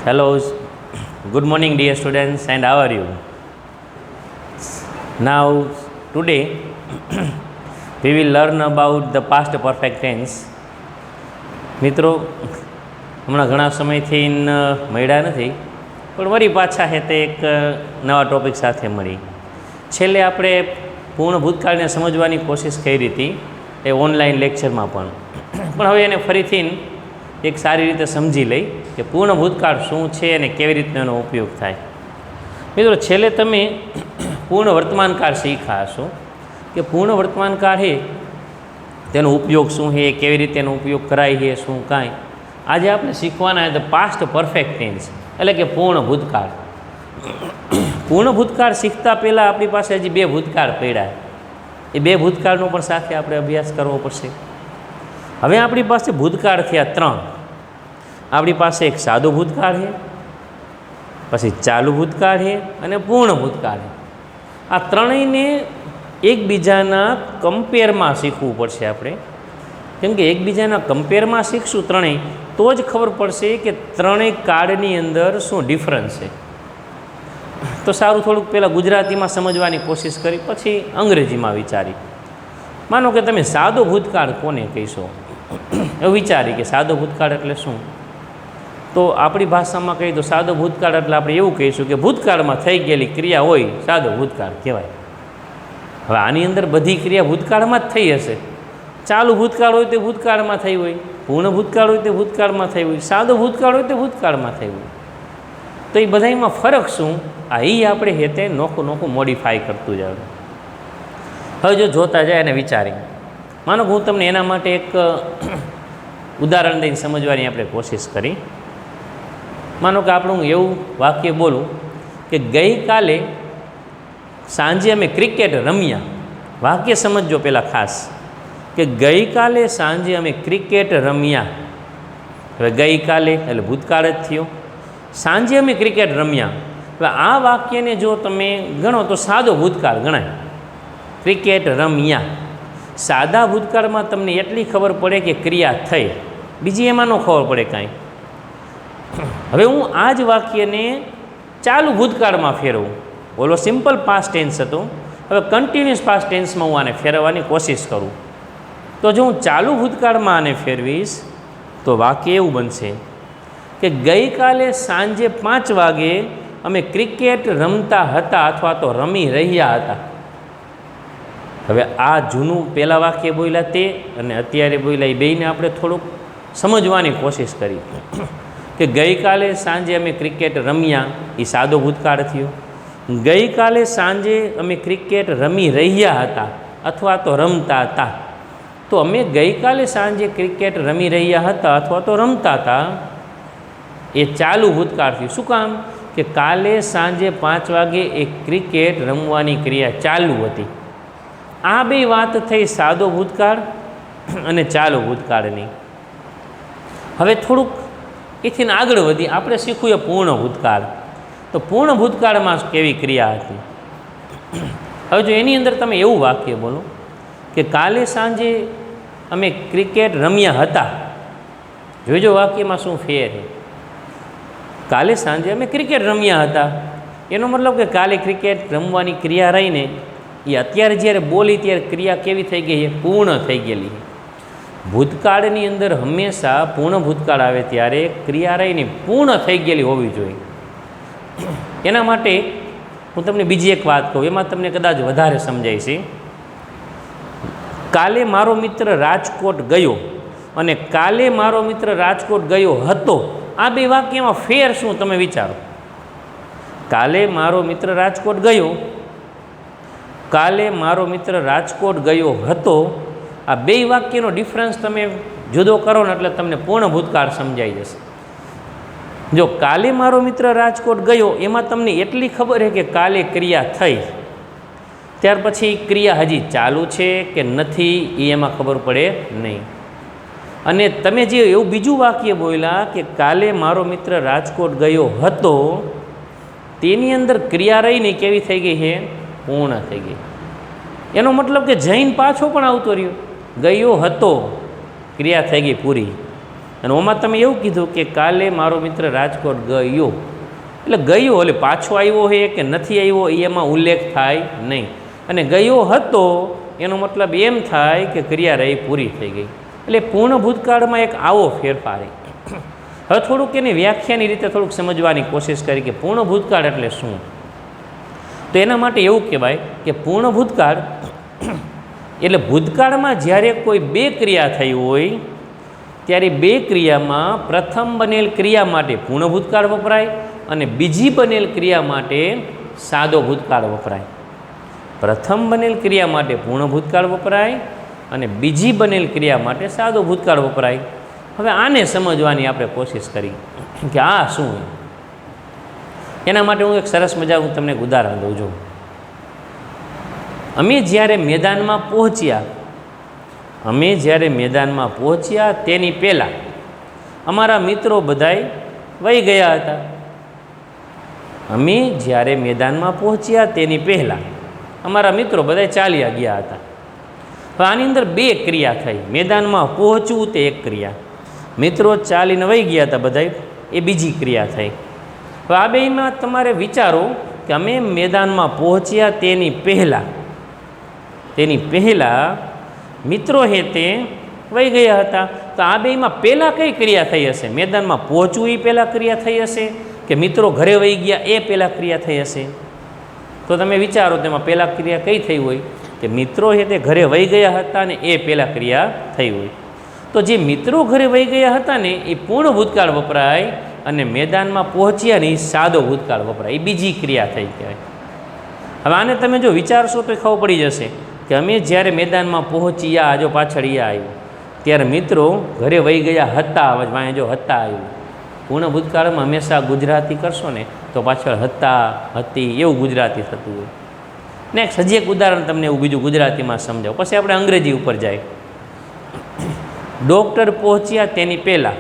Hello, good morning, dear students, and how are you? Now, today we will learn about the past perfect tense. મિત્રો હમણાં ઘણા સમયથી મળ્યા નથી, પણ વળી પાછા છે તે એક નવા ટોપિક સાથે મળી. છેલ્લે આપણે પૂર્ણ ભૂતકાળને સમજવાની કોશિશ કરી હતી એ ઓનલાઈન લેક્ચરમાં પણ હવે એને ફરીથી એક સારી રીતે સમજી લઈ કે પૂર્ણ ભૂતકાળ શું છે અને કેવી રીતનો એનો ઉપયોગ થાય. મિત્રો, છેલ્લે તમે પૂર્ણ વર્તમાનકાળ શીખ્યા હશો કે પૂર્ણ વર્તમાનકાળ છે તેનો ઉપયોગ શું છે, કેવી રીતે એનો ઉપયોગ કરાય છે, શું કાંઈ. આજે આપણે શીખવાના ધ પાસ્ટ પરફેક્ટ ટેન્સ, એટલે કે પૂર્ણ ભૂતકાળ. પૂર્ણ ભૂતકાળ શીખતા પહેલાં આપણી પાસે હજી બે ભૂતકાળ પડ્યા, એ બે ભૂતકાળનો પણ સાથે આપણે અભ્યાસ કરવો પડશે. હવે આપણી પાસે ભૂતકાળ થયા ત્રણ. આપણી પાસે એક સાદો ભૂતકાળ છે, પછી ચાલુ ભૂતકાળ છે અને પૂર્ણ ભૂતકાળ છે. આ ત્રણેયને એકબીજાના કમ્પેરમાં શીખવું પડશે આપણે, કેમ કે એકબીજાના કમ્પેરમાં શીખશું ત્રણેય તો જ ખબર પડશે કે ત્રણેય કાળની અંદર શું ડિફરન્સ છે. તો સારું, થોડુંક પહેલાં ગુજરાતીમાં સમજવાની કોશિશ કરી, પછી અંગ્રેજીમાં વિચારી. માનો કે તમે સાદો ભૂતકાળ કોને કહીશો, એવું વિચારી કે સાદો ભૂતકાળ એટલે શું. તો આપણી ભાષામાં કહીએ તો સાદો ભૂતકાળ એટલે આપણે એવું કહીશું કે ભૂતકાળમાં થઈ ગયેલી ક્રિયા હોય સાદો ભૂતકાળ કહેવાય. હવે આની અંદર બધી ક્રિયા ભૂતકાળમાં જ થઈ હશે. ચાલુ ભૂતકાળ હોય તે ભૂતકાળમાં થઈ હોય, પૂર્ણ ભૂતકાળ હોય તે ભૂતકાળમાં થઈ હોય, સાદો ભૂતકાળ હોય તે ભૂતકાળમાં થઈ હોય. તો એ બધામાં ફરક શું, એ આપણે હેતે નોખું મોડિફાય કરતું જવાનું. હવે જો જોતા જાય અને વિચારી, માનો કે હું તમને એના માટે એક ઉદાહરણ દઈને સમજવાની આપણે કોશિશ કરી. માનો કે આપણે હું એવું વાક્ય બોલું કે ગઈકાલે સાંજે અમે ક્રિકેટ રમ્યા. વાક્ય સમજજો પહેલાં ખાસ, કે ગઈકાલે સાંજે અમે ક્રિકેટ રમ્યા. હવે ગઈકાલે એટલે ભૂતકાળ જ થયો, સાંજે અમે ક્રિકેટ રમ્યા. હવે આ વાક્યને જો તમે ગણો તો સાદો ભૂતકાળ ગણાય, ક્રિકેટ રમ્યા. સાદા ભૂતકાળમાં તમને એટલી ખબર પડે કે ક્રિયા થઈ, બીજી એમાં ન ખબર પડે કાંઈ. હવે હું આ જ વાક્યને ચાલુ ભૂતકાળમાં ફેરવું. બોલો, સિમ્પલ પાસ્ટ ટેન્સ હતું, હવે કન્ટિન્યુઅસ પાસ્ટ ટેન્સમાં હું આને ફેરવવાની કોશિશ કરું. તો જો હું ચાલુ ભૂતકાળમાં આને ફેરવીશ તો વાક્ય એવું બનશે કે ગઈકાલે સાંજે 5 વાગે અમે ક્રિકેટ રમતા હતા અથવા તો રમી રહ્યા હતા. હવે આ જૂનું પહેલાં વાક્ય બોલ્યા તે અને અત્યારે બોલ્યા એ બેયને આપણે થોડુંક સમજવાની કોશિશ કરી કે ગઈકાલે સાંજે અમે ક્રિકેટ રમ્યા એ સાદો ભૂતકાળ થયો. ગઈકાલે સાંજે અમે ક્રિકેટ રમી રહ્યા હતા અથવા તો રમતા હતા. તો અમે ગઈકાલે સાંજે ક્રિકેટ રમી રહ્યા હતા અથવા તો રમતા હતા એ ચાલુ ભૂતકાળ થયું. શું કામ કે કાલે સાંજે 5 વાગે એ ક્રિકેટ રમવાની ક્રિયા ચાલુ હતી. આ બે વાત થઈ સાદો ભૂતકાળ અને ચાલુ ભૂતકાળની. હવે થોડુંક એથી આગળ વધી આપણે શીખવું એ પૂર્ણ ભૂતકાળ. તો પૂર્ણ ભૂતકાળમાં કેવી ક્રિયા હતી. હવે જો એની અંદર તમે એવું વાક્ય બોલો કે કાલે સાંજે અમે ક્રિકેટ રમ્યા હતા. જોઈજો વાક્યમાં શું ફેર છે. કાલે સાંજે અમે ક્રિકેટ રમ્યા હતા, એનો મતલબ કે કાલે ક્રિકેટ રમવાની ક્રિયા રહીને એ અત્યારે જ્યારે બોલી ત્યારે ક્રિયા કેવી થઈ ગઈ છે, પૂર્ણ થઈ ગયેલી. ભૂતકાળની અંદર હંમેશા પૂર્ણ ભૂતકાળ આવે ત્યારે ક્રિયા રહીને પૂર્ણ થઈ ગયેલી હોવી જોઈએ. એના માટે હું તમને બીજી એક વાત કહું, એમાં તમને કદાચ વધારે સમજાય છે. કાલે મારો મિત્ર રાજકોટ ગયો અને કાલે મારો મિત્ર રાજકોટ ગયો હતો. આ બે વાક્યમાં ફેર શું તમે વિચારો. કાલે મારો મિત્ર રાજકોટ ગયો, કાલે મારો મિત્ર રાજકોટ ગયો હતો. આ બે વાક્યનો ડિફરન્સ તમે જુદો કરો ને એટલે તમને પૂર્ણ ભૂતકાળ સમજાઈ જશે. જો કાલે મારો મિત્ર રાજકોટ ગયો એમાં તમને એટલી ખબર છે કે કાલે ક્રિયા થઈ, ત્યાર પછી ક્રિયા હજી ચાલુ છે કે નથી એ એમાં ખબર પડે નહીં. અને તમે જે એવું બીજું વાક્ય બોલ્યા કે કાલે મારો મિત્ર રાજકોટ ગયો હતો, તેની અંદર ક્રિયા રહીને કેવી થઈ ગઈ છે, પૂર્ણ થઈ ગઈ. એનો મતલબ કે જૈન પાછો પણ આવતો રહ્યો, ગયો હતો ક્રિયા થઈ ગઈ પૂરી. અને ઓમાં તમે એવું કીધું કે કાલે મારો મિત્ર રાજકોટ ગયો, એટલે ગયો એટલે પાછો આવ્યો હોય કે નથી આવ્યો એમાં ઉલ્લેખ થાય નહીં. અને ગયો હતો એનો મતલબ એમ થાય કે ક્રિયા રહી પૂરી થઈ ગઈ. એટલે પૂર્ણ ભૂતકાળમાં એક આવો ફેરફાર. હવે થોડુંક એની વ્યાખ્યાની રીતે થોડુંક સમજવાની કોશિશ કરી કે પૂર્ણ ભૂતકાળ એટલે શું. તો એના માટે એવું કહેવાય કે પૂર્ણ ભૂતકાળ એટલે ભૂતકાળમાં જ્યારે કોઈ બે ક્રિયા થઈ હોય ત્યારે બે ક્રિયામાં પ્રથમ બનેલ ક્રિયા માટે પૂર્ણ ભૂતકાળ વપરાય અને બીજી બનેલ ક્રિયા માટે સાદો ભૂતકાળ વપરાય. પ્રથમ બનેલ ક્રિયા માટે પૂર્ણ ભૂતકાળ વપરાય અને બીજી બનેલ ક્રિયા માટે સાદો ભૂતકાળ વપરાય. હવે આને સમજવાની આપણે કોશિશ કરી કે આ શું. એના માટે હું એક સરસ મજાનું તમને એક ઉદાહરણ દઉં છું. અમે જ્યારે મેદાનમાં પહોંચ્યા તેની પહેલાં અમારા મિત્રો બધાય વહી ગયા હતા. અમે જ્યારે મેદાનમાં પહોંચ્યા તેની પહેલાં અમારા મિત્રો બધાય ચાલ્યા ગયા હતા. હવે આની અંદર બે ક્રિયા થઈ. મેદાનમાં પહોંચવું તે એક ક્રિયા, મિત્રો ચાલીને વહી ગયા હતા બધાય એ બીજી ક્રિયા થઈ. હવે આ બેમાં તમારે વિચારો કે અમે મેદાનમાં પહોંચ્યા તેની પહેલાં મિત્રો હે તે વહી ગયા હતા. તો આ બેમાં પહેલાં કઈ ક્રિયા થઈ હશે? મેદાનમાં પહોંચવું એ પહેલાં ક્રિયા થઈ હશે કે મિત્રો ઘરે વહી ગયા એ પહેલાં ક્રિયા થઈ હશે? તો તમે વિચારો તેમાં પહેલાં ક્રિયા કઈ થઈ હોય કે મિત્રો હે તે ઘરે વહી ગયા હતા ને એ પહેલાં ક્રિયા થઈ હોય. તો જે મિત્રો ઘરે વહી ગયા હતા ને એ પૂર્ણ ભૂતકાળ વપરાય અને મેદાનમાં પહોંચ્યા ને એ સાદો ભૂતકાળ વપરાય, એ બીજી ક્રિયા થઈ કહેવાય. હવે આને તમે જો વિચારશો તો ખબર પડી જશે કે અમે જ્યારે મેદાનમાં પહોંચ્યા, જો પાછળ આવ્યું ત્યારે મિત્રો ઘરે વહી ગયા હતા, વાંહે જો હતા આવ્યું. પૂર્ણ ભૂતકાળમાં હંમેશા ગુજરાતી કરશો ને તો પાછળ હતા, હતી એવું ગુજરાતી થતું હોય. નેક્સ્ટ હજી એક ઉદાહરણ તમને એવું બીજું ગુજરાતીમાં સમજાવું, પછી આપણે અંગ્રેજી ઉપર જાય. ડૉક્ટર પહોંચ્યા તેની પહેલાં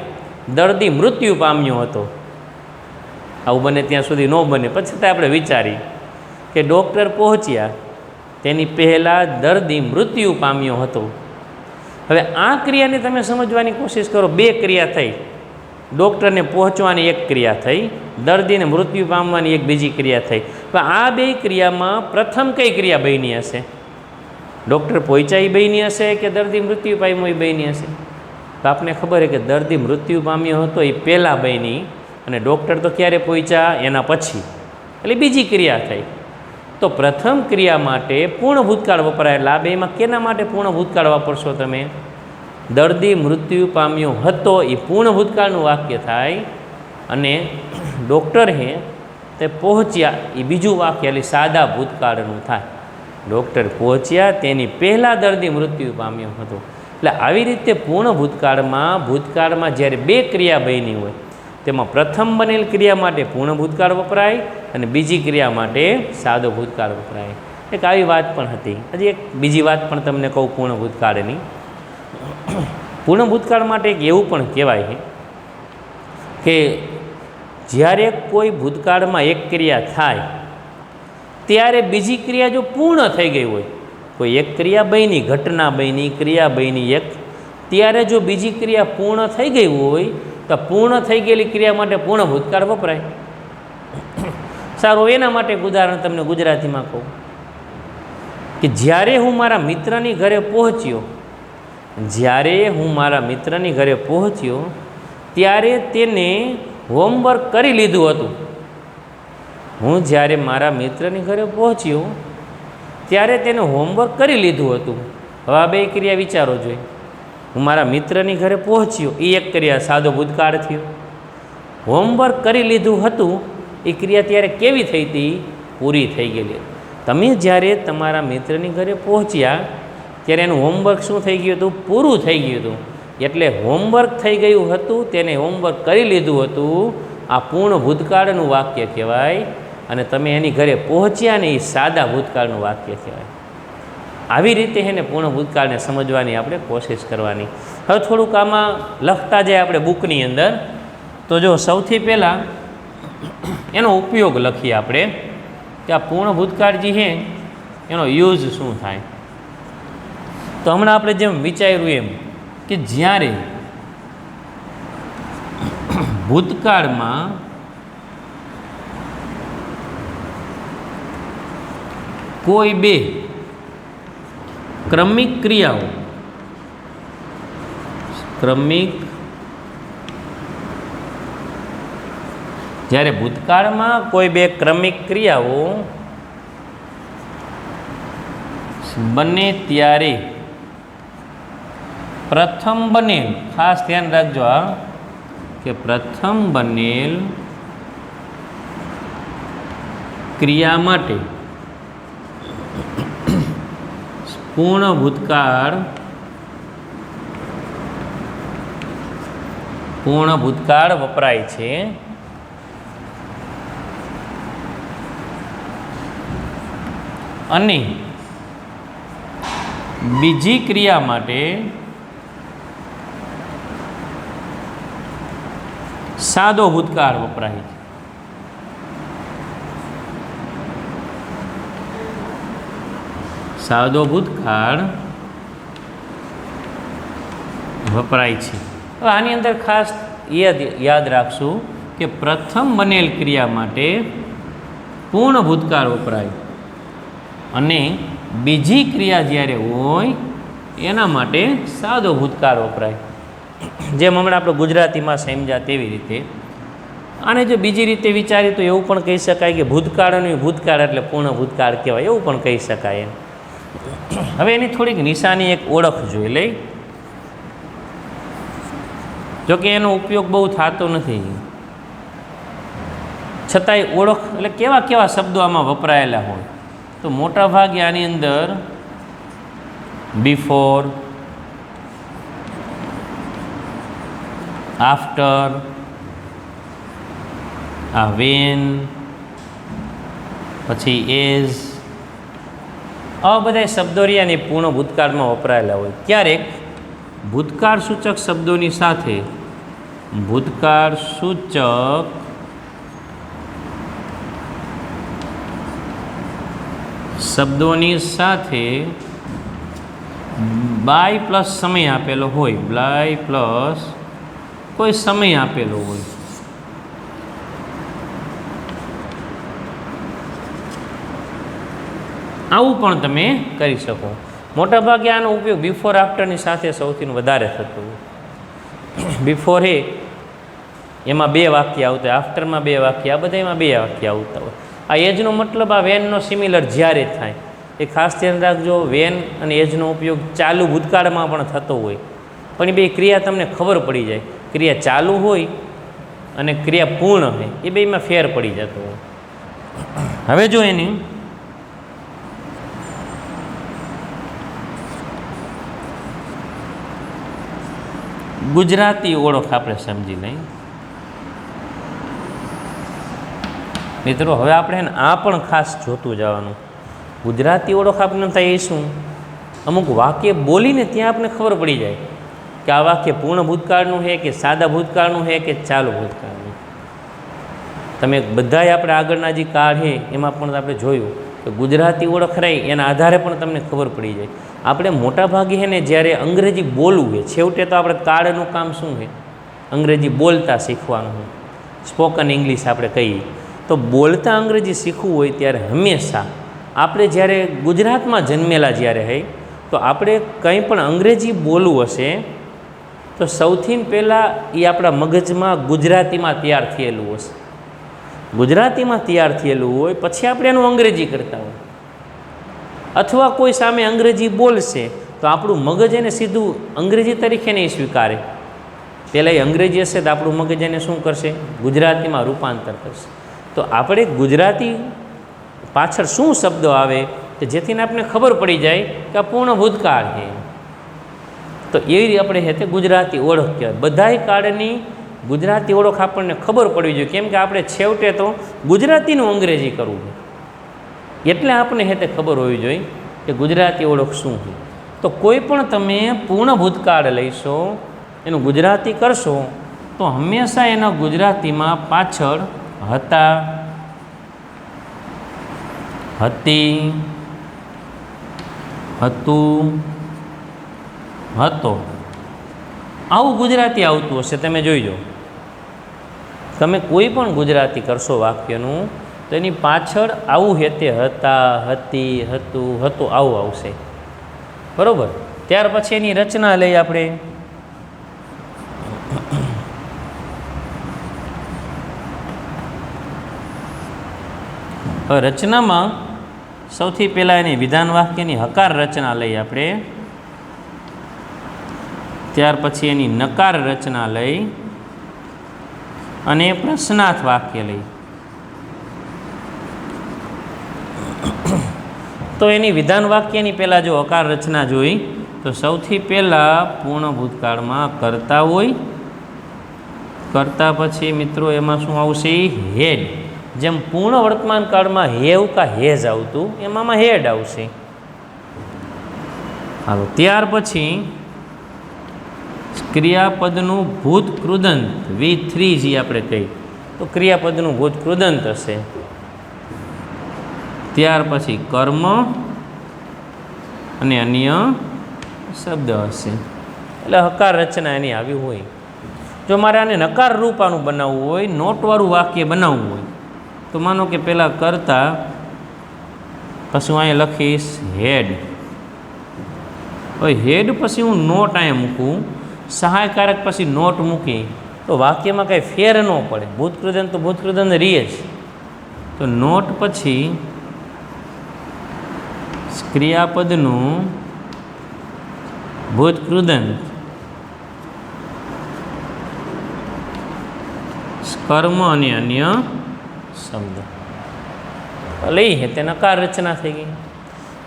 દર્દી મૃત્યુ પામ્યો હતો. આવું બને ત્યાં સુધી ન બને, પછી છતાં આપણે વિચારી કે ડૉક્ટર પહોંચ્યા તેની પહેલાં દર્દી મૃત્યુ પામ્યો હતો. હવે આ ક્રિયાને તમે સમજવાની કોશિશ કરો. બે ક્રિયા થઈ, ડૉક્ટરને પહોંચવાની એક ક્રિયા થઈ, દર્દીને મૃત્યુ પામવાની એક બીજી ક્રિયા થઈ. તો આ બે ક્રિયામાં પ્રથમ કઈ ક્રિયા બની હશે? ડૉક્ટર પહોંચ્યા એ બની હશે કે દર્દી મૃત્યુ પામ્યો એ બની હશે? તો આપને ખબર છે કે દર્દી મૃત્યુ પામ્યો હતો એ પહેલાં બની અને ડૉક્ટર તો ક્યારે પહોંચ્યા? એના પછી, એટલે બીજી ક્રિયા થઈ. તો પ્રથમ ક્રિયા માટે પૂર્ણ ભૂતકાળ વપરાય. એટલે આ બેમાં કેના માટે પૂર્ણ ભૂતકાળ વાપરશો તમે? દર્દી મૃત્યુ પામ્યો હતો એ પૂર્ણ ભૂતકાળનું વાક્ય થાય અને ડૉક્ટર હે તે પહોંચ્યા એ બીજું વાક્ય એટલે સાદા ભૂતકાળનું થાય. ડૉક્ટર પહોંચ્યા તેની પહેલાં દર્દી મૃત્યુ પામ્યો હતો. એટલે આવી રીતે પૂર્ણ ભૂતકાળમાં જ્યારે બે ક્રિયા બની હોય તેમાં પ્રથમ બનેલ ક્રિયા માટે પૂર્ણ ભૂતકાળ વપરાય અને બીજી ક્રિયા માટે સાદો ભૂતકાળ વપરાય. એક આવી વાત પણ હતી. હજી એક બીજી વાત પણ તમને કહું પૂર્ણ ભૂતકાળની. પૂર્ણ ભૂતકાળ માટે એક એવું પણ કહેવાય છે કે જ્યારે કોઈ ભૂતકાળમાં એક ક્રિયા થાય ત્યારે બીજી ક્રિયા જો પૂર્ણ થઈ ગઈ હોય, કોઈ એક ક્રિયા બની, ઘટના બની, ક્રિયા બની એક, ત્યારે જો બીજી ક્રિયા પૂર્ણ થઈ ગઈ હોય તો પૂર્ણ થઈ ગયેલી ક્રિયા માટે પૂર્ણ ભૂતકાળ વપરાય. સારું, એના માટે એક ઉદાહરણ તમને ગુજરાતીમાં કહું કે જ્યારે હું મારા મિત્રની ઘરે પહોંચ્યો ત્યારે તેને હોમવર્ક કરી લીધું હતું. હું જ્યારે મારા મિત્રની ઘરે પહોંચ્યો ત્યારે તેને હોમવર્ક કરી લીધું હતું. હવે આ બે ક્રિયા વિચારો જોઈએ. હું મારા મિત્રની ઘરે પહોંચ્યો એ એક ક્રિયા સાદો ભૂતકાળ થયો. હોમવર્ક કરી લીધું હતું એ ક્રિયા ત્યારે કેવી થઈ હતી? પૂરી થઈ ગયેલી. તમે જ્યારે તમારા મિત્રની ઘરે પહોંચ્યા ત્યારે એનું હોમવર્ક શું થઈ ગયું હતું? પૂરું થઈ ગયું હતું. એટલે હોમવર્ક થઈ ગયું હતું, તેને હોમવર્ક કરી લીધું હતું, આ પૂર્ણ ભૂતકાળનું વાક્ય કહેવાય. અને તમે એની ઘરે પહોંચ્યા ને એ સાદા ભૂતકાળનું વાક્ય કહેવાય. આવી રીતે એને પૂર્ણ ભૂતકાળને સમજવાની આપણે કોશિશ કરવાની. હવે થોડુંક આમાં લખતા જાય આપણે બુકની અંદર. તો જો સૌથી પહેલાં એનો ઉપયોગ લખીએ આપણે કે આ પૂર્ણ ભૂતકાળ જે છે એનો યુઝ શું થાય. તો હમણાં આપણે જેમ વિચાર્યું એમ કે જ્યારે ભૂતકાળમાં કોઈ બે ક્રમિક ક્રિયાઓ જ્યારે ભૂતકાળમાં કોઈ બે ક્રમિક ક્રિયાઓ બને ત્યારે પ્રથમ બનેલ, ખાસ ધ્યાન રાખજો આ, કે પ્રથમ બનેલ ક્રિયા માટે પૂર્ણ ભૂતકાળ વપરાય છે. અને બીજી ક્રિયા માટે સાદો ભૂતકાળ વપરાય છે. સાદો ભૂતકાળ વપરાય છે. હવે આની અંદર ખાસ યાદ રાખશું કે પ્રથમ બનેલ ક્રિયા માટે પૂર્ણ ભૂતકાળ વપરાય અને બીજી ક્રિયા જ્યારે હોય એના માટે સાદો ભૂતકાળ વપરાય. જેમ હમણાં આપણે ગુજરાતીમાં સમજ્યા તેવી રીતે આને જો બીજી રીતે વિચારીએ તો એવું પણ કહી શકાય કે ભૂતકાળનું ભૂતકાળ એટલે પૂર્ણ ભૂતકાળ કહેવાય, એવું પણ કહી શકાય. હવે એની થોડીક નિશાની એક ઓળખ જોઈ લઈ. જોકે એનો ઉપયોગ બહુ થતો નથી, છતાંય ઓળખ એટલે કેવા કેવા શબ્દો આમાં વપરાયેલા હોય તો મોટા ભાગે આની અંદર બિફોર, આફ્ટર, આ વેન, પછી એઝ, આવા બધા શબ્દો રહ્યાની પૂર્ણ ભૂતકાળમાં વપરાયેલા હોય. ક્યારેક ભૂતકાળ સૂચક શબ્દોની સાથે ભૂતકાળ સૂચક શબ્દોની સાથે બાય પ્લસ સમય આપેલો હોય, બાય પ્લસ કોઈ સમય આપેલો હોય. આવું પણ તમે કરી શકો. મોટાભાગે આનો ઉપયોગ બિફોર આફ્ટરની સાથે સૌથી વધારે થતો હોય. બિફોર એમાં બે વાક્ય આવતા હોય, આફ્ટરમાં બે વાક્ય, આ બધામાં બે વાક્ય આવતા હોય. આ એજનો મતલબ આ વેનનો સિમિલર જ્યારે થાય એ ખાસ ધ્યાન રાખજો. વેન અને એજનો ઉપયોગ ચાલુ ભૂતકાળમાં પણ થતો હોય, પણ એ બે ક્રિયા તમને ખબર પડી જાય. ક્રિયા ચાલુ હોય અને ક્રિયા પૂર્ણ હોય એ બેમાં ફેર પડી જતો હોય. હવે જો એની ગુજરાતી ઓળખ આપણે સમજી લઈએ મિત્રો. હવે આપણે આ પણ ખાસ જોતું જવાનું. ગુજરાતી ઓળખ આપણે થાય એ શું, અમુક વાક્ય બોલીને ત્યાં આપણે ખબર પડી જાય કે આ વાક્ય પૂર્ણ ભૂતકાળનું છે કે સાદા ભૂતકાળનું છે કે ચાલુ ભૂતકાળનું. તમે બધાય આપણે આગળના જે કાળ છે એમાં પણ આપણે જોયું કે ગુજરાતી ઓળખ રહી એના આધારે પણ તમને ખબર પડી જાય. આપણે મોટા ભાગે છે ને જ્યારે અંગ્રેજી બોલવું હોય, છેવટે તો આપણે કાળનું કામ શું છે, અંગ્રેજી બોલતા શીખવાનું હોય, સ્પોકન ઇંગ્લિશ આપણે કહીએ. તો બોલતા અંગ્રેજી શીખવું હોય ત્યારે હંમેશા આપણે જ્યારે ગુજરાતમાં જન્મેલા જ્યારે હોય તો આપણે કંઈ પણ અંગ્રેજી બોલવું હશે તો સૌથી પહેલાં એ આપણા મગજમાં ગુજરાતીમાં તૈયાર થયેલું હશે. ગુજરાતીમાં તૈયાર થયેલું હોય પછી આપણે એનું અંગ્રેજી કરતા હોય, અથવા કોઈ સામે અંગ્રેજી બોલશે તો આપણું મગજ એને સીધું અંગ્રેજી તરીકે નહીં સ્વીકારે. પહેલાં એ અંગ્રેજી હશે તો આપણું મગજ એને શું કરશે, ગુજરાતીમાં રૂપાંતર કરશે. તો આપણે ગુજરાતી પાછળ શું શબ્દો આવે કે જેથી આપણને ખબર પડી જાય કે આ પૂર્ણ ભૂતકાળ છે. તો એવી આપણે છે તે ગુજરાતી ઓળખ કહેવાય. બધાય કાળની ગુજરાતી ઓળખ આપણને ખબર પડવી જોઈએ, કેમ કે આપણે છેવટે તો ગુજરાતીનું અંગ્રેજી કરવું છે. એટલે આપણને છે તે ખબર હોવી જોઈએ કે ગુજરાતી ઓળખ શું છે. તો કોઈ પણ તમે પૂર્ણ ભૂતકાળ લઈશો, એનું ગુજરાતી કરશો તો હંમેશા એના ગુજરાતીમાં પાછળ હતા, હતી, હતું, હતો આવું ગુજરાતી આવતું હશે. તમે જોઈજો તમે કોઈ પણ ગુજરાતી કરશો વાક્યનું તો એની પાછળ આવું હેતે હતા, હતી, હતું, હતું આવું આવશે, બરાબર. ત્યાર પછી એની રચના લઈ આપણે. રચનામાં સૌથી પહેલાં એની વિધાન વાક્યની હકાર રચના લઈ આપણે, ત્યાર પછી એની નકાર રચના લઈ અને પ્રશ્નાર્થ વાક્ય લઈ. તો એની વિધાન વાક્યની પહેલાં જો હકાર રચના જોઈ તો સૌથી પહેલાં પૂર્ણ ભૂતકાળમાં કરતા હોય, કરતા પછી મિત્રો એમાં શું આવશે? હેડ. જેમ પૂર્ણ વર્તમાન કાળમાં હેવ કા હેઝ આવતું એમાં હેડ આવશે. હાલો, ત્યાર પછી ક્રિયાપદનું ભૂત કૃદંત V3 જે આપણે કહી તો ક્રિયાપદનું ભૂત કૃદંત હશે. ત્યાર પછી કર્મ અને અન્ય શબ્દ હશે. એટલે હકાર રચના એની આવી હોય. જો મારે આને નકાર રૂપ આનું બનાવવું હોય, નોટવાળું વાક્ય બનાવવું હોય તો માનો કે પહેલાં કરતા, પછી હું અહીંયા લખીશ હેડ. હવે હેડ પછી હું નોટ અહીંયા મૂકું, સહાયકારક પછી નોટ મૂકી તો વાક્યમાં કાંઈ ફેર ન પડે. ભૂતકૃદંત તો ભૂતકૃદંત રીએ જ. તો નોટ પછી ક્રિયાપદનું ભૂતકૃદંત, કર્મ અને અન્ય શબ્દ લઈ તે નકાર રચના થઈ ગઈ.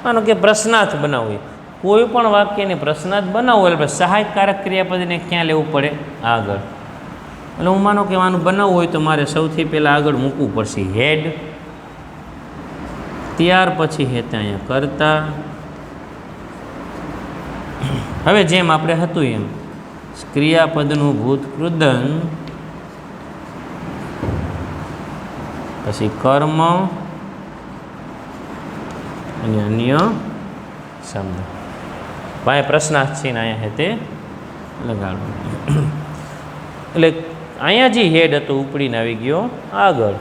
માનો કે પ્રશ્નાર્થ બનાવવું, કોઈ પણ વાક્યને પ્રશ્નાર્થ બનાવવું એટલે સહાયકારક ક્રિયાપદને ક્યાં લેવું પડે? આગળ. એટલે હું માનો કે આનું બનાવવું હોય તો મારે સૌથી પહેલાં આગળ મૂકવું પડશે હેડ. ત્યાર પછી હેતે અહીંયા કરતા. હવે જેમ આપણે હતું એમ ક્રિયાપદનું ભૂતકૃદંત, પછી કર્મ અને અન્ય શબ્દ. ભાઈ પ્રશ્નાર્થ છે ને અહીંયા હેતે લગાડવું. એટલે અહીંયા જે હેડ હતો ઉપડીને આવી ગયો આગળ.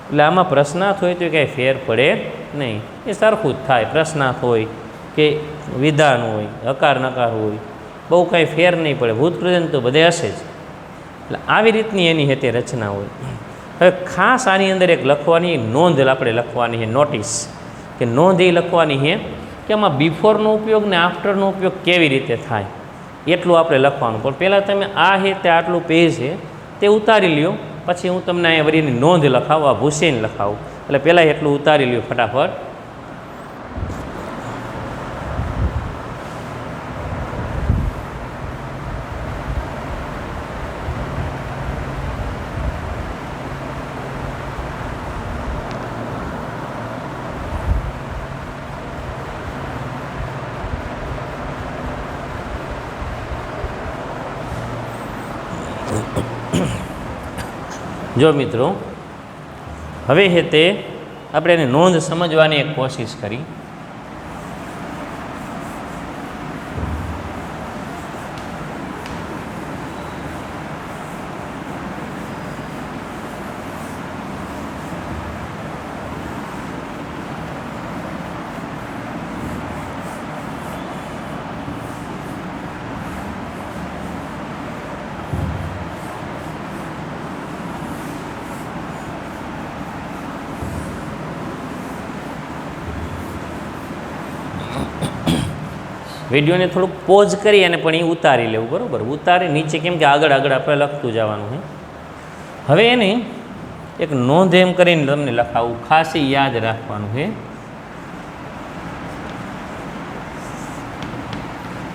એટલે આમાં પ્રશ્નાર્થ હોય તો કાંઈ ફેર પડે નહીં, એ સરખું જ થાય. પ્રશ્નાર્થ હોય કે વિધાન હોય, હકાર નકાર હોય, બહુ કાંઈ ફેર નહીં પડે. ભૂતકૃદંત તો બધે હશે જ. એટલે આવી રીતની એની હેતે રચના હોય. હવે ખાસ આની અંદર એક લખવાની નોંધ આપણે લખવાની છે, નોટિસ કે નોંધ એ લખવાની છે કે આમાં બિફોરનો ઉપયોગ ને આફ્ટરનો ઉપયોગ કેવી રીતે થાય એટલું આપણે લખવાનું. પણ પહેલાં તમે આ છે તે આટલું પેજ છે તે ઉતારી લ્યો, પછી હું તમને અહીંયા વળીની નોંધ લખાવું, આ ભૂસેને લખાવું. એટલે પહેલાં એટલું ઉતારી લ્યો ફટાફટ. જો મિત્રો, હવે છે તે આપણે એની નોંધ સમજવાની એક કોશિશ કરી. વિડીયોને થોડુંક પોઝ કરી અને પણ એ ઉતારી લેવું, બરાબર? ઉતારી નીચે, કેમ કે આગળ આગળ આપણે લખતું જવાનું છે. હવે એને એક નોંધ એમ કરીને તમને લખાવું, ખાસ યાદ રાખવાનું છે.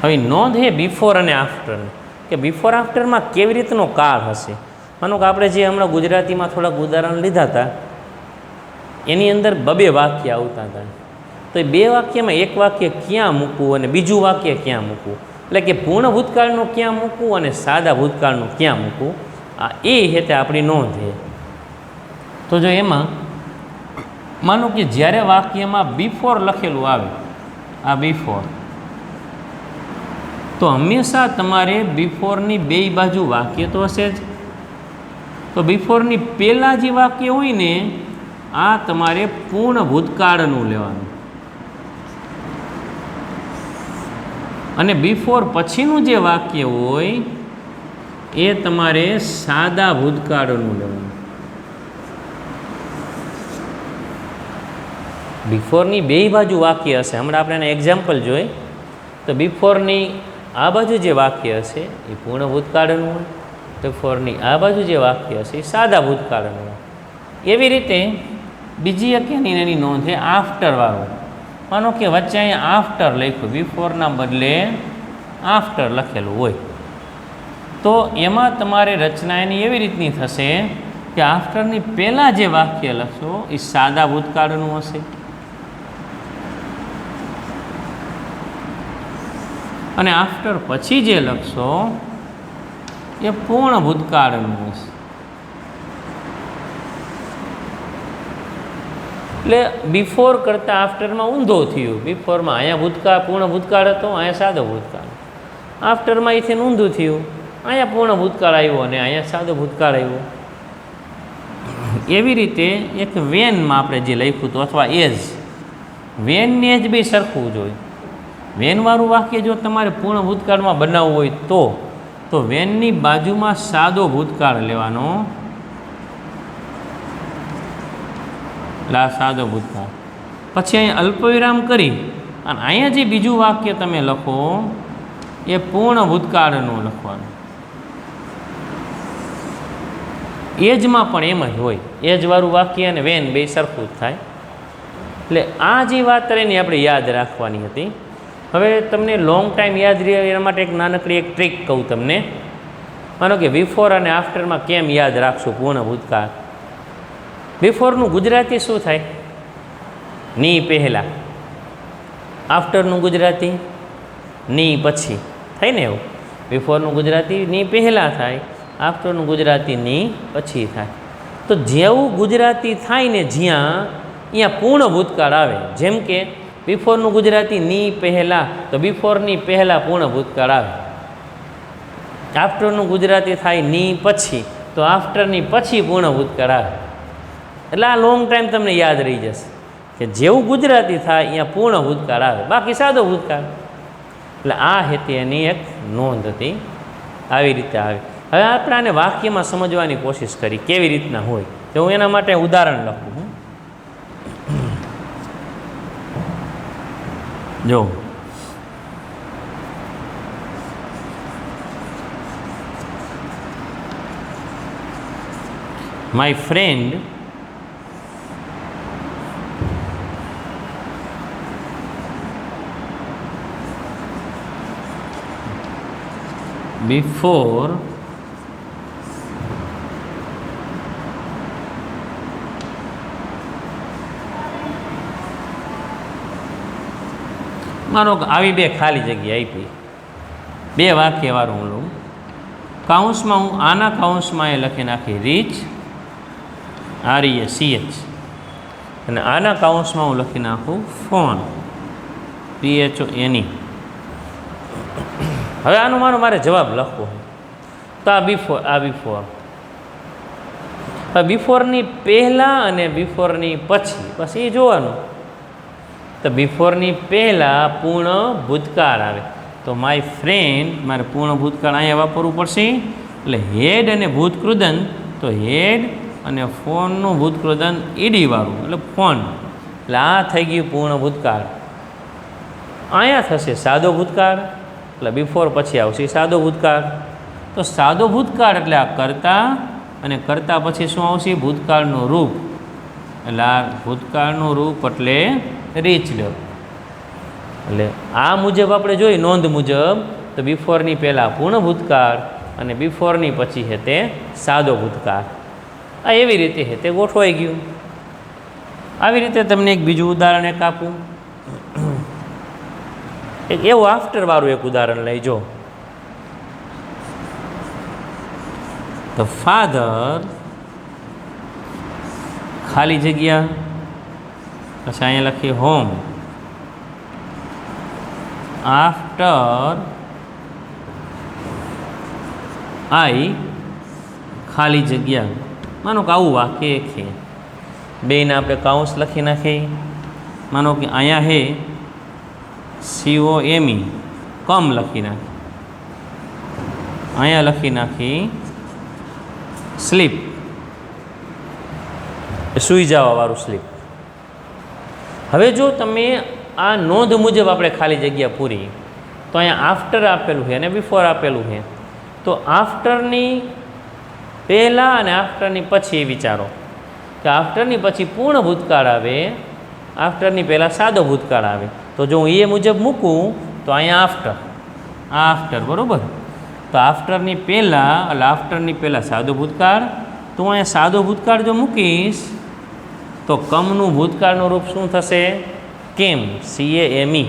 હવે નોંધ છે બિફોર અને આફ્ટર, કે બિફોર આફ્ટરમાં કેવી રીતનો કાળ હશે. માનો કે આપણે જે હમણાં ગુજરાતીમાં થોડાક ઉદાહરણ લીધા હતા એની અંદર બબે વાક્ય આવતા હતા. તો એ બે વાક્યમાં એક વાક્ય ક્યાં મૂકવું અને બીજું વાક્ય ક્યાં મૂકવું, એટલે કે પૂર્ણ ભૂતકાળનું ક્યાં મૂકવું અને સાદા ભૂતકાળનું ક્યાં મૂકવું, આ એ હેતે આપણી નોંધ છે. તો જો એમાં માનો કે જ્યારે વાક્યમાં બિફોર લખેલું આવે, આ બિફોર, તો હંમેશા તમારે બિફોરની બે બાજુ વાક્ય તો હશે જ. તો બિફોરની પહેલાં જે વાક્ય હોય ને આ તમારે પૂર્ણ ભૂતકાળનું લેવાનું, અને બિફોર પછીનું જે વાક્ય હોય એ તમારે સાદા ભૂતકાળનું લેવાનું. બિફોરની બેય બાજુ વાક્ય હશે. હમણાં આપણે એને એક્ઝામ્પલ જોઈએ તો બિફોરની આ બાજુ જે વાક્ય હશે એ પૂર્ણ ભૂતકાળનું હોય, બિફોરની આ બાજુ જે વાક્ય હશે એ સાદા ભૂતકાળનું હોય. એવી રીતે બીજી એક એની નોંધ છે આફ્ટરવાળું. માનો કે વચ્ચે અહીંયા આફ્ટર લખ્યું, બિફોરના બદલે આફ્ટર લખેલું હોય, તો એમાં તમારે રચના એની એવી રીતની થશે કે આફ્ટરની પહેલાં જે વાક્ય લખશો એ સાદા ભૂતકાળનું હશે, અને આફ્ટર પછી જે લખશો એ પૂર્ણ ભૂતકાળનું હશે. એટલે બિફોર કરતાં આફ્ટરમાં ઊંધો થયું. બિફોરમાં અહીંયા ભૂતકાળ પૂર્ણ ભૂતકાળ હતો, અહીંયા સાદો ભૂતકાળ. આફ્ટરમાં અહીંથી ઊંધું થયું, અહીંયા પૂર્ણ ભૂતકાળ આવ્યો અને અહીંયા સાદો ભૂતકાળ આવ્યો. એવી રીતે એક વેનમાં આપણે જે લખ્યું હતું અથવા એજ, વેનને જ બી સરખવું જોઈએ. વેનવાળું વાક્ય જો તમારે પૂર્ણ ભૂતકાળમાં બનાવવું હોય તો વેનની બાજુમાં સાદો ભૂતકાળ લેવાનો, સાદો ભૂતકાળ, પછી અહીંયા અલ્પવિરામ કરી અને અહીંયા જે બીજું વાક્ય તમે લખો એ પૂર્ણ ભૂતકાળનું લખવાનું. એજમાં પણ એમ જ હોય, એજવાળું વાક્ય અને વેન બે સરખું જ થાય. એટલે આ જે વાત એની આપણે યાદ રાખવાની હતી. હવે તમને લોંગ ટાઈમ યાદ રહે એના માટે એક નાનકડી એક ટ્રીક કહું તમને. માનો કે બિફોર અને આફ્ટરમાં કેમ યાદ રાખશું પૂર્ણ ભૂતકાળ. બિફોરનું ગુજરાતી શું થાય? ની પહેલાં. આફ્ટરનું ગુજરાતી ની પછી થાય ને એવું. બિફોરનું ગુજરાતી ની પહેલાં થાય, આફ્ટરનું ગુજરાતી ની પછી થાય. તો જેવું ગુજરાતી થાય ને જ્યાં અહીંયા પૂર્ણ ભૂતકાળ આવે. જેમ કે બિફોરનું ગુજરાતી ની પહેલાં, તો બિફોરની પહેલાં પૂર્ણ ભૂતકાળ આવે. આફ્ટરનું ગુજરાતી થાય ની પછી, તો આફ્ટરની પછી પૂર્ણ ભૂતકાળ આવે. એટલે આ લોંગ ટાઈમ તમને યાદ રહી જશે કે જેવું ગુજરાતી થાય અહીંયા પૂર્ણ ભૂતકાળ આવે, બાકી સાદો ભૂતકાળ. એટલે આ હતી એની એક નોંધ હતી. આવી રીતે આવે. હવે આપણે આને વાક્યમાં સમજવાની કોશિશ કરી કેવી રીતના હોય. તો હું એના માટે ઉદાહરણ લખું. જો my friend before માનો કે આવી બે ખાલી જગ્યા આપી, બે વાક્યવાળું હું લઉં. કાઉન્સમાં હું આના કાઉન્સમાં એ લખી નાખી રીચ, REACH, અને આના કાઉન્સમાં હું લખી નાખું ફોન, PHONE. હવે આનો મારે જવાબ લખવો. તો આ બિફોર, આ બિફોર. હવે બિફોરની પહેલાં અને બિફોરની પછી બસ એ જોવાનું. તો બિફોરની પહેલાં પૂર્ણ ભૂતકાળ આવે, તો માય ફ્રેન્ડ મારે પૂર્ણ ભૂતકાળ અહીંયા વાપરવું પડશે. એટલે હેડ અને ભૂતકૃદંત, તો હેડ અને ફોનનું ભૂતકૃદંત ઈડીવાળું એટલે ફોન. એટલે આ થઈ ગયું પૂર્ણ ભૂતકાળ. અહીંયા થશે સાદો ભૂતકાળ, એટલે બિફોર પછી આવશે સાદો ભૂતકાળ. તો સાદો ભૂતકાળ એટલે આ કરતા, અને કરતા પછી શું આવશે? ભૂતકાળનું રૂપ. એટલે આ ભૂતકાળનું રૂપ એટલે રીચ લો. એટલે આ મુજબ આપણે જોઈએ નોંધ મુજબ, તો બિફોરની પહેલાં પૂર્ણ ભૂતકાળ અને બિફોરની પછી છે તે સાદો ભૂતકાળ. આ એવી રીતે છે તે ગોઠવાઈ ગયું. આવી રીતે તમને એક બીજું ઉદાહરણ એક આપું. એક એવું આફ્ટરવાળું એક ઉદાહરણ લઈજો. ધ ફાધર ખાલી જગ્યા, પછી અહીંયા લખીએ હોમ, આફ્ટર આઈ ખાલી જગ્યા માનો કે આવું વાક્ય એક છે, બેને આપણે કાઉન્સ લખી નાખીએ. માનો કે અહીંયા હે COME કમ લખી નાખી, અહીંયા લખી નાખી સ્લીપ, સૂઈ જવાવાળું સ્લીપ. હવે જો તમે આ નોંધ મુજબ આપણે ખાલી જગ્યા પૂરી, તો અહીંયા આફ્ટર આપેલું છે અને બિફોર આપેલું છે. તો આફ્ટરની પહેલાં અને આફ્ટરની પછી વિચારો કે આફ્ટરની પછી પૂર્ણ ભૂતકાળ આવે, આફ્ટરની પહેલાં સાદો ભૂતકાળ આવે. તો જો હું એ મુજબ મૂકું તો અહીંયા આફ્ટર બરાબર. તો આફ્ટરની પહેલાં એટલે આફ્ટરની પહેલાં સાદો ભૂતકાળ. તો હું અહીંયા સાદો ભૂતકાળ જો મૂકીશ તો કમનું ભૂતકાળનું રૂપ શું થશે? કેમ, CAME.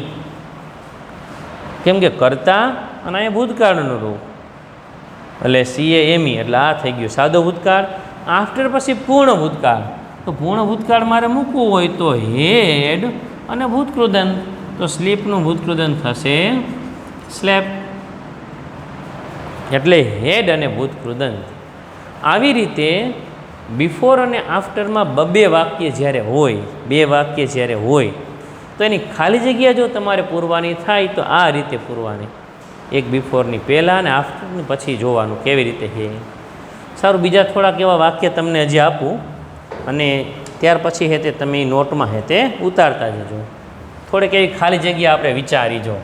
કેમ કે કરતા અને અહીંયા ભૂતકાળનું રૂપ એટલે CAME એટલે આ થઈ ગયું સાદો ભૂતકાળ. આફ્ટર પછી પૂર્ણ ભૂતકાળ. તો પૂર્ણ ભૂતકાળ મારે મૂકવું હોય તો હેડ અને ભૂતકૃદંત. તો સ્લીપનું ભૂતકૃદંત થશે સ્લેપ. એટલે હેડ અને ભૂતકૃદંત. આવી રીતે બિફોર અને આફ્ટરમાં બે વાક્ય જ્યારે હોય, બે વાક્ય જ્યારે હોય તો એની ખાલી જગ્યા જો તમારે પૂરવાની થાય તો આ રીતે પૂરવાની. એક બિફોરની પહેલાં અને આફ્ટરની પછી જોવાનું કેવી રીતે છે. સારું, બીજા થોડાક એવા વાક્ય તમને હજી આપું અને ત્યાર પછી હે તે તમે નોટમાં હે તે ઉતારતા જજો. થોડીક એવી ખાલી જગ્યા આપણે વિચારી જો.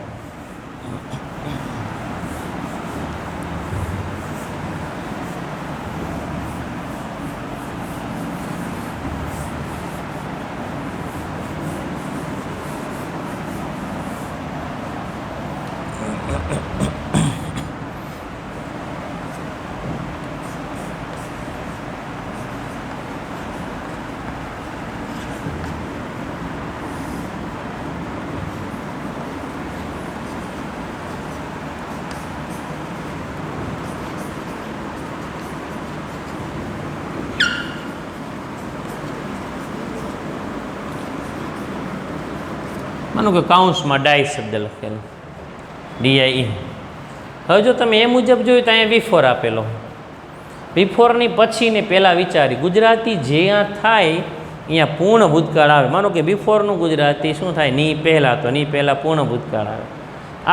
માનો કે કાઉન્સમાં ડાઈ શબ્દ લખેલો DIE. હવે જો તમે એ મુજબ જોયું તો અહીંયા બિફોર આપેલો. બિફોરની પછી ને પહેલાં વિચારી ગુજરાતી જ્યાં થાય અહીંયા પૂર્ણ ભૂતકાળ આવે. માનો કે બિફોરનું ગુજરાતી શું થાય? ની પહેલાં, તો ની પહેલાં પૂર્ણ ભૂતકાળ આવે.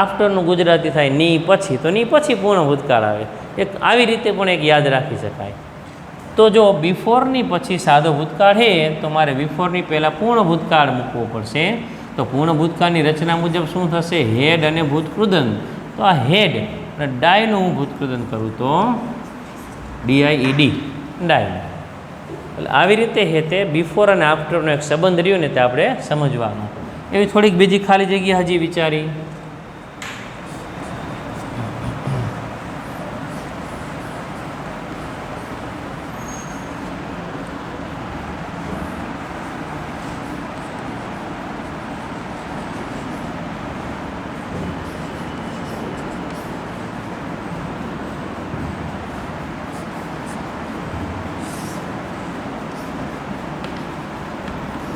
આફ્ટરનું ગુજરાતી થાય ની પછી, તો ની પછી પૂર્ણ ભૂતકાળ આવે. એક આવી રીતે પણ એક યાદ રાખી શકાય. તો જો બિફોરની પછી સાદો ભૂતકાળ છે તો મારે બિફોરની પહેલાં પૂર્ણ ભૂતકાળ મૂકવો પડશે. તો પૂર્ણ ભૂતકાળની રચના મુજબ શું થશે? હેડ અને ભૂતકૃદંત. તો આ હેડ અને ડાયનું હું ભૂતકૃદંત કરું તો DIED ડાય. એટલે આવી રીતે હે તે બિફોર અને આફ્ટરનો એક સંબંધ રહ્યો ને તે આપણે સમજવાનો. એવી થોડીક બીજી ખાલી જગ્યા હજી વિચારી.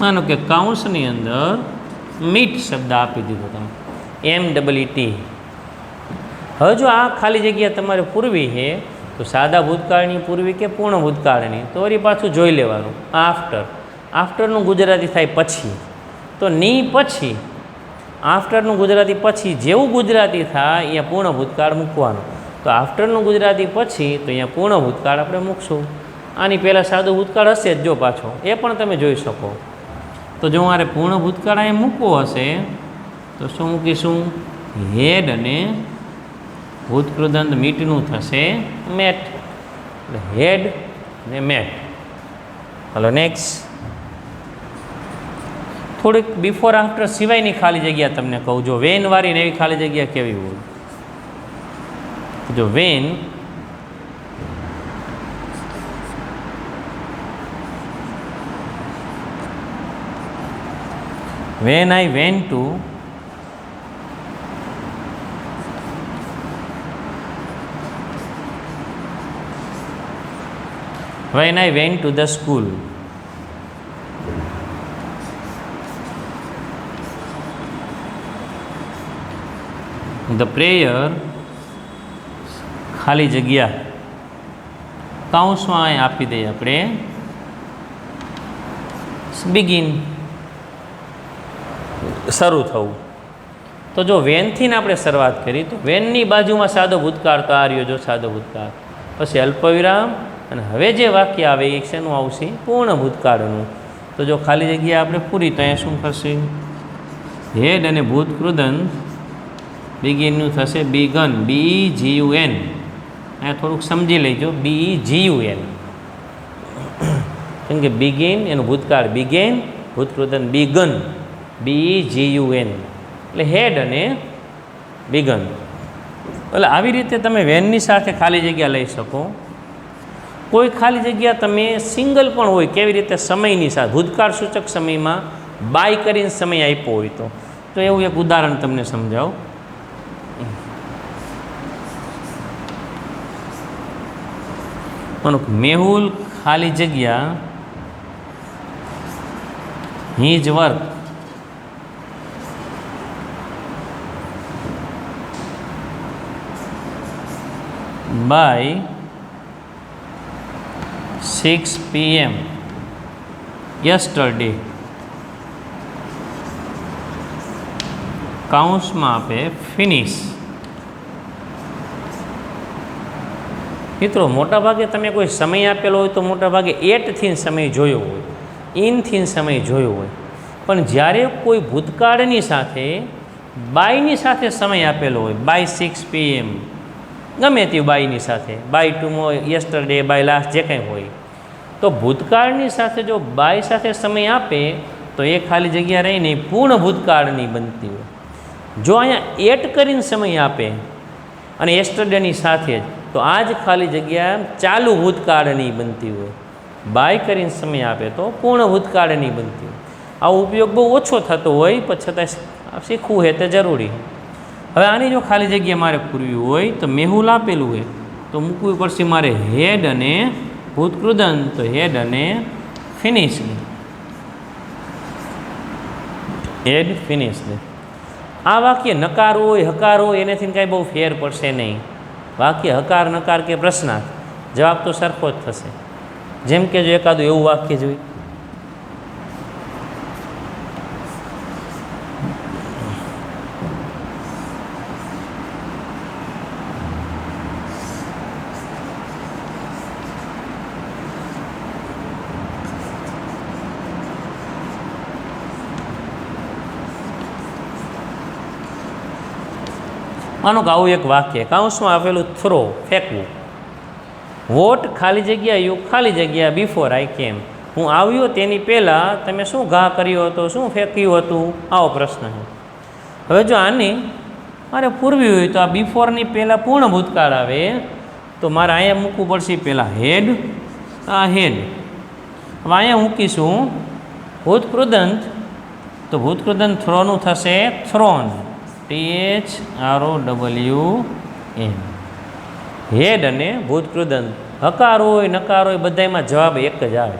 માનો કે કાઉન્સની અંદર મીટ શબ્દ આપી દીધો તમે, MET. હવે જો આ ખાલી જગ્યા તમારે પૂરવી છે તો સાદા ભૂતકાળની પૂરવી કે પૂર્ણ ભૂતકાળની, તો વળી પાછું જોઈ લેવાનું. આફ્ટરનું ગુજરાતી થાય પછી, તો ની પછી આફ્ટરનું ગુજરાતી પછી જેવું ગુજરાતી થાય અહીંયા પૂર્ણ ભૂતકાળ મૂકવાનું. તો આફ્ટરનું ગુજરાતી પછી તો અહીંયા પૂર્ણ ભૂતકાળ આપણે મૂકશું. આની પહેલાં સાદો ભૂતકાળ હશે જ જો પાછો, એ પણ તમે જોઈ શકો. તો જો મારે પૂર્ણ ભૂતકાળ અહીં મૂકવો હશે તો શું મૂકીશું? હેડ અને ભૂતકૃદંત મીટનું થશે મેટ. એટલે હેડ અને મેટ. Hello next. થોડીક બિફોર આફ્ટર સિવાયની ખાલી જગ્યા તમને કહું. જો વેનવાળી ને એવી ખાલી જગ્યા કેવી હોય? જો van when I went to the school. The prayer ખાલી જગ્યા કૌંસમાં અહીં આપી દઈએ આપણે બિગિન, શરૂ થવું. તો જો વેનથી આપણે શરૂઆત કરી તો વેનની બાજુમાં સાદો ભૂતકાળ તો આ રહ્યો, જો સાદો ભૂતકાળ, પછી અલ્પવિરામ, અને હવે જે વાક્ય આવે એ શેનું આવશે? પૂર્ણ ભૂતકાળનું. તો જો ખાલી જગ્યા આપણે પૂરી તો અહીંયા શું થશે? હેડ અને ભૂતકૃદંત બિગિનનું થશે બિગન, BGUN. અહીંયા થોડુંક સમજી લેજો, BGUN, કેમ કે બિગિન એનું ભૂતકાળ બિગેન, ભૂતકૃદંત બિગન, BGUN, એટલે હેડ અને બિગન. એટલે આવી રીતે તમે વેનની સાથે ખાલી જગ્યા લઈ શકો. કોઈ ખાલી જગ્યા તમે સિંગલ પણ હોય, કેવી રીતે? સમયની સાથે, ભૂતકાળ સૂચક સમયમાં બાય કરીને સમય આપ્યો હોય તો એવું એક ઉદાહરણ તમને સમજાવું. મેહુલ ખાલી જગ્યા his work by 6 PM yesterday. કૌંસમાં આપે ફિનિશ. મિત્રો મોટાભાગે તમે કોઈ સમય આપેલો હોય તો મોટાભાગે એટથી સમય જોયો હોય, ઇનથી સમય જોયો હોય, પણ જ્યારે કોઈ ભૂતકાળની સાથે બાયની સાથે સમય આપેલો હોય, બાય 6 PM, ગમે તે બાયની સાથે, બાય ટુમો, યસ્ટરડે, બાય લાસ્ટ, જે કંઈ હોય, તો ભૂતકાળની સાથે જો બાય સાથે સમય આપે તો એ ખાલી જગ્યા રહીને પૂર્ણ ભૂતકાળની બનતી હોય. જો અહીંયા એટ કરીને સમય આપે અને યસ્ટરડેની સાથે જ, તો આ જ ખાલી જગ્યા ચાલુ ભૂતકાળની બનતી હોય. બાય કરીને સમય આપે તો પૂર્ણ ભૂતકાળની બનતી હોય. આવો ઉપયોગ બહુ ઓછો થતો હોય, પણ છતાં શીખવું હોય તે જરૂરી. હવે આની જો ખાલી જગ્યા મારે પૂરવી હોય તો મેહુલ આપેલું હોય તો મૂકવું પડશે મારે હેડ અને ભૂતકૃદંત, તો હેડ અને ફિનિશ્ડ, હેડ ફિનિશ્ડ. આ વાક્ય નકાર હોય હકાર હોય એનાથી કાંઈ બહુ ફેર પડશે નહીં. વાક્ય હકાર નકાર કે પ્રશ્નાર્થ, જવાબ તો સરખો જ થશે. જેમ કે જો એકાદું એવું વાક્ય જોઈ, માનો કે આવું એક વાક્ય, કૌંસમાં આપેલું થ્રો, ફેંકવું. વોટ ખાલી જગ્યા યુ ખાલી જગ્યા બિફોર આઈ કેમ, હું આવ્યો તેની પહેલાં તમે શું ઘા કર્યો હતો, શું ફેંક્યું હતું, આવો પ્રશ્ન છે. હવે જો આની મારે પૂરવી હોય તો આ બિફોરની પહેલાં પૂર્ણ ભૂતકાળ આવે તો મારે અહીંયા મૂકવું પડશે પહેલાં હેડ, આ હેડ. હવે અહીંયા મૂકીશું ભૂતકૃદંત, તો ભૂતકૃદંત થ્રોનું થશે થ્રોન, THROWN. હેડ અને ભૂતકૃદંત, હકાર હોય નકાર હોય બધામાં જવાબ એક જ આવે,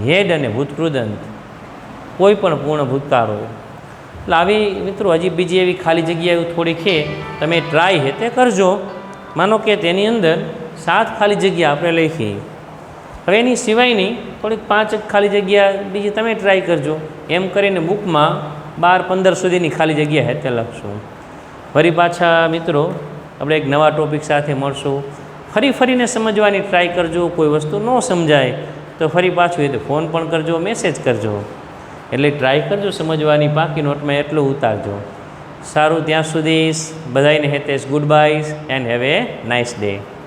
હેડ અને ભૂતકૃદંત, કોઈ પણ પૂર્ણ ભૂતકાળ હોય. એટલે આવી મિત્રો હજી બીજી એવી ખાલી જગ્યા થોડી છે, તમે ટ્રાય છે તે કરજો. માનો કે તેની અંદર 7 ખાલી જગ્યા આપણે લખીએ, હવે એની સિવાયની થોડીક 5 ખાલી જગ્યા બીજી તમે ટ્રાય કરજો. એમ કરીને બુકમાં 12-15 સુધીની ખાલી જગ્યા છે તે લખશું. ફરી પાછા મિત્રો આપણે એક નવા ટૉપિક સાથે મળશું. ફરીને સમજવાની ટ્રાય કરજો. કોઈ વસ્તુ ન સમજાય તો ફરી પાછું એ તો ફોન પણ કરજો, મેસેજ કરજો. એટલે ટ્રાય કરજો સમજવાની, પાકી નોટમાં એટલું ઉતારજો. સારું, ત્યાં સુધી બધાને હેતેશ good bye and have a nice day.